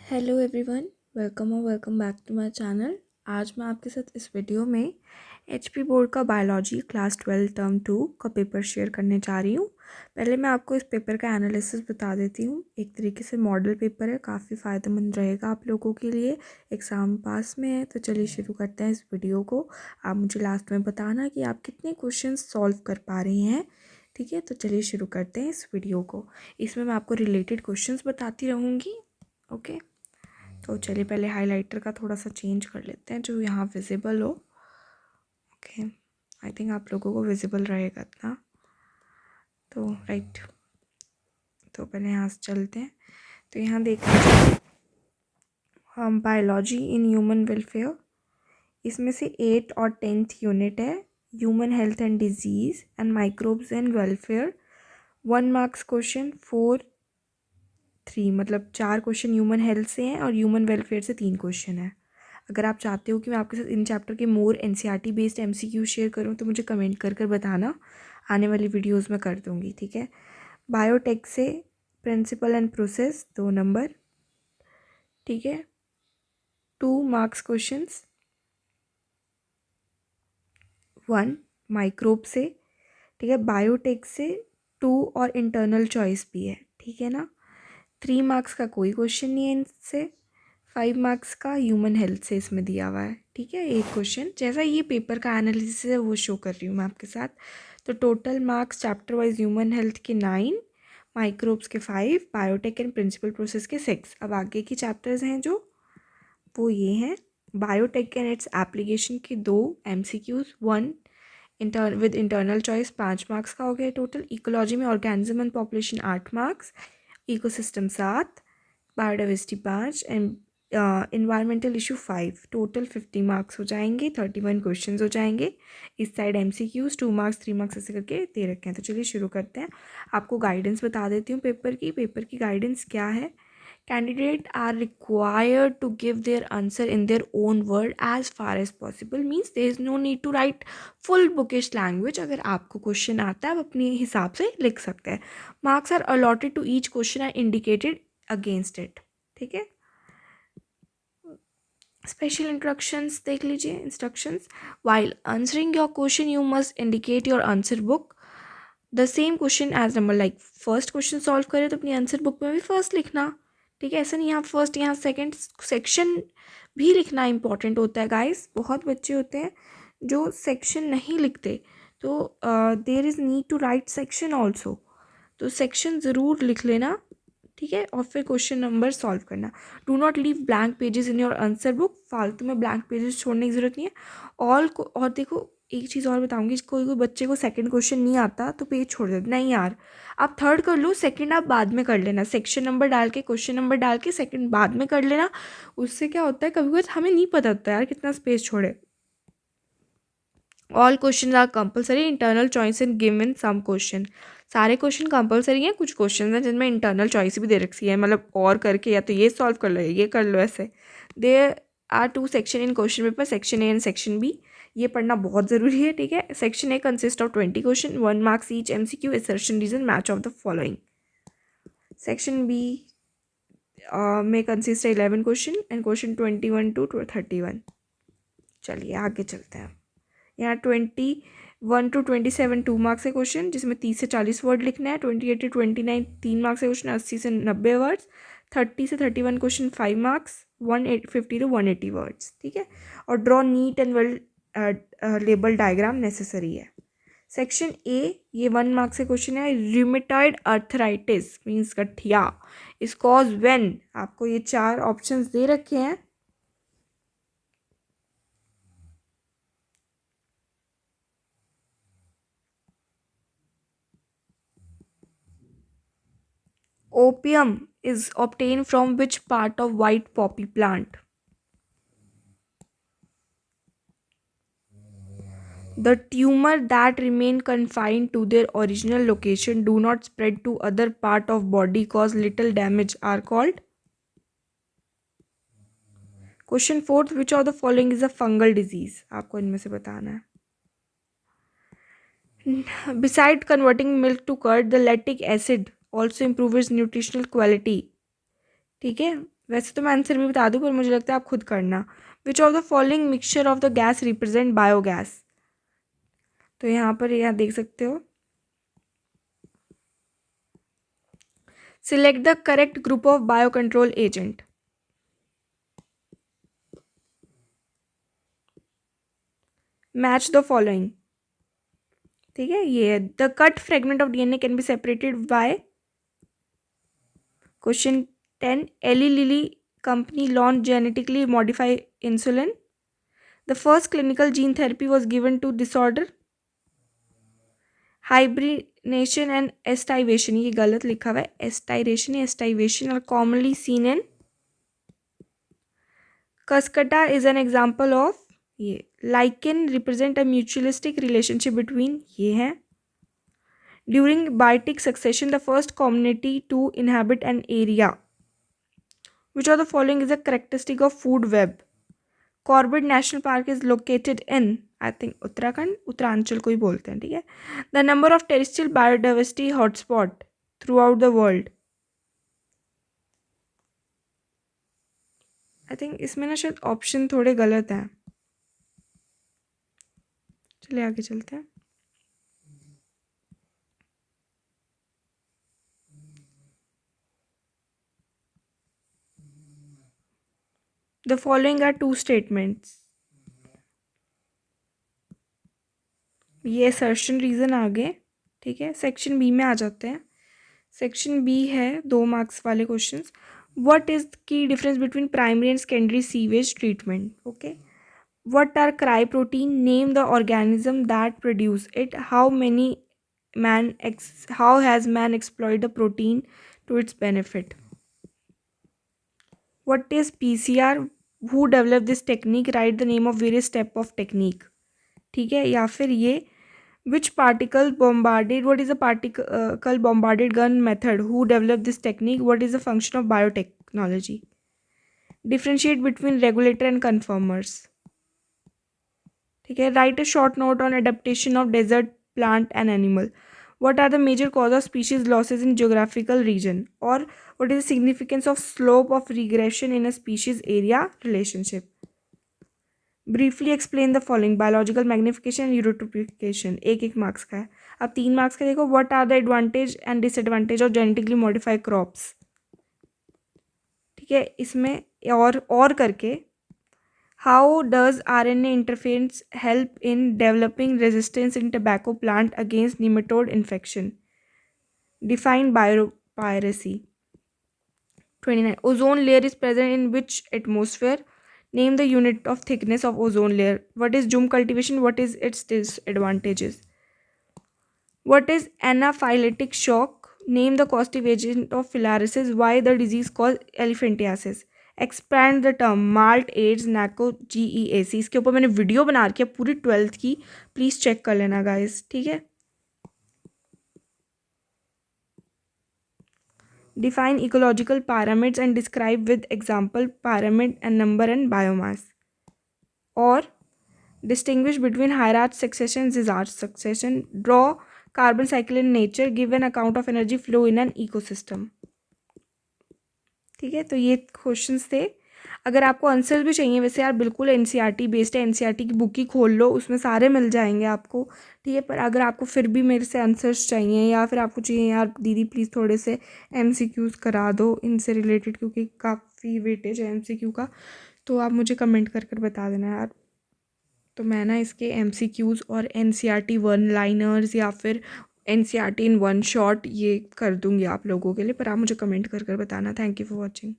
Hello everyone, welcome back to my channel. आज मैं आपके साथ इस वीडियो में एचपी बोर्ड का बायोलॉजी क्लास 12 टर्म 2 का पेपर शेयर करने जा रही हूँ। पहले मैं आपको इस पेपर का एनालिसिस बता देती हूँ। एक तरीके से मॉडल पेपर है, काफ़ी फ़ायदेमंद रहेगा आप लोगों के लिए। एग्ज़ाम पास में है तो चलिए शुरू करते हैं इस वीडियो को। आप मुझे लास्ट में बताना कि आप कितने क्वेश्चन सॉल्व कर पा रहे हैं। ठीक है, तो चलिए शुरू करते हैं इस वीडियो को। इसमें मैं आपको रिलेटेड क्वेश्चंस बताती रहूँगी। ओके, तो चलिए पहले हाइलाइटर का थोड़ा सा चेंज कर लेते हैं जो यहाँ विजिबल हो। ओके, आई थिंक आप लोगों को विजिबल रहेगा इतना, तो राइट। तो पहले यहाँ से चलते हैं। तो यहाँ देख लीजिए, हम बायोलॉजी इन ह्यूमन वेलफेयर, इसमें से 8 और 10th यूनिट है human health and disease and microbes and welfare. 1 marks question, 4-3, मतलब 4 क्वेश्चन ह्यूमन हेल्थ से हैं और ह्यूमन वेलफेयर से 3 क्वेश्चन है। अगर आप चाहते हो कि मैं आपके साथ इन चैप्टर के मोर एनसीईआरटी बेस्ड एमसीक्यू शेयर करूं तो मुझे कमेंट कर कर बताना, आने वाली वीडियोस में कर दूंगी। ठीक है, बायोटेक से प्रिंसिपल एंड प्रोसेस 2 नंबर। ठीक है, 2 मार्क्स क्वेश्चंस, 1 माइक्रोब से। ठीक है, बायोटेक से 2 और इंटरनल चॉइस भी है। ठीक है ना, 3 मार्क्स का कोई क्वेश्चन नहीं है इनसे। 5 मार्क्स का ह्यूमन हेल्थ से इसमें दिया हुआ है। ठीक है, एक क्वेश्चन जैसा ये पेपर का एनालिसिस है वो शो कर रही हूँ मैं आपके साथ। तो total marks chapter wise human health के 9, माइक्रोब्स के 5, बायोटेक एंड प्रिंसिपल प्रोसेस के 6। अब आगे की चैप्टर्स हैं जो वो ये हैं, बायोटेक एंड इट्स एप्लीकेशन के 2 MCQs, 1 with internal choice 5 marks का हो गया टोटल। इकोलॉजी में organism and population 8 marks, ecosystem 7, biodiversity 5 and environmental issue 5। Total 50 marks हो जाएंगे, 31 क्वेश्चंस हो जाएंगे। इस साइड MCQs 2 मार्क्स 3 मार्क्स ऐसे करके दे रखे हैं। तो चलिए शुरू करते हैं। आपको गाइडेंस बता देती हूँ पेपर की गाइडेंस क्या है। Candidate are required to give their answer in their own word as far as possible, means there is no need to write full bookish language. अगर आपको क्वेश्चन आता है आप अपने हिसाब से लिख सकते हैं। Marks are allotted to each question are indicated against it. ठीक है, स्पेशल इंस्ट्रक्शंस देख लीजिए। Instructions, while answering your question you must indicate your answer book the same question as number, like first question solve करें तो अपनी answer book में भी first लिखना। ठीक है, ऐसा नहीं यहाँ फर्स्ट यहाँ सेकंड, सेक्शन भी लिखना इंपॉर्टेंट होता है गाइस। बहुत बच्चे होते हैं जो सेक्शन नहीं लिखते, तो there is need to write section also, तो सेक्शन ज़रूर लिख लेना। ठीक है, और फिर क्वेश्चन नंबर सॉल्व करना। Do not leave blank pages in your answer book, फालतू में ब्लैंक पेजेस छोड़ने की ज़रूरत नहीं है। और देखो एक चीज़ और बताऊंगी, कोई बच्चे को सेकंड क्वेश्चन नहीं आता तो पेज छोड़ देते, नहीं यार, आप थर्ड कर लो, सेकंड आप बाद में कर लेना। सेक्शन नंबर डाल के क्वेश्चन नंबर डाल के सेकंड बाद में कर लेना। उससे क्या होता है, कभी कभी हमें नहीं पता होता यार कितना स्पेस छोड़े। All question are compulsory, internal choice and given some question. सारे क्वेश्चन कंपलसरी हैं, कुछ क्वेश्चन हैं जिनमें इंटरनल चॉइस भी दे रखी है, मतलब और करके या तो ये सॉल्व कर लो या ये कर लो ऐसे। There are 2 section in question paper, section A and section B. ये पढ़ना बहुत ज़रूरी है। ठीक है, section A consist of 20 question, 1 marks each MCQ, assertion reason match of the following. Section B में कंसिस्ट है 11 क्वेश्चन एंड क्वेश्चन 21 to 31। चलिए आगे चलते हैं। यहाँ 21 to 27 2 मार्क्स है क्वेश्चन, जिसमें 30 से 40 वर्ड लिखना है। 28 to 29 3 मार्क्स है क्वेश्चन, 80 से 90 वर्ड्स। 30 से 31 क्वेश्चन 5 मार्क्स, 150 to 180 वर्ड्स। ठीक है, और draw neat and well label diagram necessary है। सेक्शन ए, ये 1 मार्क्स से क्वेश्चन है। रूमेटॉइड अर्थराइटिस मीन्स गठिया इज कॉज व्हेन, आपको ये 4 ऑप्शंस दे रखे हैं। Opium is obtained from which part of white poppy plant? The tumor that remain confined to their original location do not spread to other part of body, cause little damage are called. Question 4th, which of the following is a fungal disease? आपको इनमें से बताना है। Beside converting milk to curd, the lactic acid also improves nutritional quality. ठीक है, वैसे तो मैं आंसर भी बता दूं, पर मुझे लगता है आप खुद करना। Which of the following mixture of the gas represent biogas. तो यहाँ पर यह देख सकते हो, select the correct group of bio control agent. Match the following. ठीक है, ये the cut fragment of DNA can be separated by. Question 10, Eli Lilly company launch genetically modified insulin. The first clinical gene therapy was given to disorder hibernation and aestivation. ये गलत लिखा हुआ है, एस्टाइरेशन या aestivation are commonly seen in. Cuscuta is an example of. ये lichen represent a mutualistic relationship between. ये है during biotic succession the first community to inhabit an area. Which of the following is a characteristic of food web. Corbett National Park is located in, I think Uttarakhand, Uttaranchal को ही बोलते हैं। ठीक है, the number of terrestrial biodiversity hotspot through the world. I think इसमें ना शायद option थोड़े गलत हैं। चलिए आगे चलते हैं। The following are two statements. ये असर्शन रीजन आगे। ठीक है, सेक्शन बी में आ जाते हैं। सेक्शन बी है 2 मार्क्स वाले क्वेश्चंस। व्हाट इज की difference between primary and secondary sewage treatment. Okay, what are cry protein, name the organism that produce it, how has man exploited the protein to its benefit. What is PCR, who developed this technique, write the name of various step of technique. ठीक है, या फिर ये which particle bombarded, what is the particle bombarded gun method, who developed this technique, what is the function of biotechnology. Differentiate between regulator and conformers. ठीक है, write a short note on adaptation of desert plant and animal. What are the major cause of species losses in geographical region, और what is the significance of slope of regression in a species area relationship. Briefly explain the following, biological magnification and eutrophication. एक marks का है। अब 3 marks का देखो, what are the advantage and disadvantage of genetically modified crops. ठीक है, इसमें और करके how does RNA interference help in developing resistance in tobacco plant against nematode infection? Define biopiracy. 29. Ozone layer is present in which atmosphere? Name the unit of thickness of ozone layer. What is Jum cultivation? What is its disadvantages? What is anaphylactic shock? Name the causative agent of filariasis. Why the disease called elephantiasis? Expand the term MALT AIDS NACO GEAC। इसके ऊपर मैंने video बना रखी है पूरी 12th की, please check कर लेना गाइस। ठीक है, define ecological pyramids and describe with example pyramid and number and biomass. और distinguish between hydrarch succession xerarch succession. Draw carbon cycle in nature, give an account of energy flow in an ecosystem. ठीक है, तो ये questions थे। अगर आपको answer भी चाहिए, वैसे यार बिल्कुल NCERT बेस्ड है, NCERT की बुक ही खोल लो, उसमें सारे मिल जाएंगे आपको। ठीक है, पर अगर आपको फिर भी मेरे से आंसर्स चाहिए, या फिर आपको चाहिए यार दीदी प्लीज़ थोड़े से MCQs करा दो इनसे रिलेटेड, क्योंकि काफ़ी वेटेज है MCQ का, तो आप मुझे कमेंट कर कर बता देना यार। तो मैं ना इसके MCQs और NCERT वन लाइनर्स या फिर NCERT इन वन शॉट ये कर दूँगी आप लोगों के लिए, पर आप मुझे कमेंट कर कर बताना। Thank you for watching.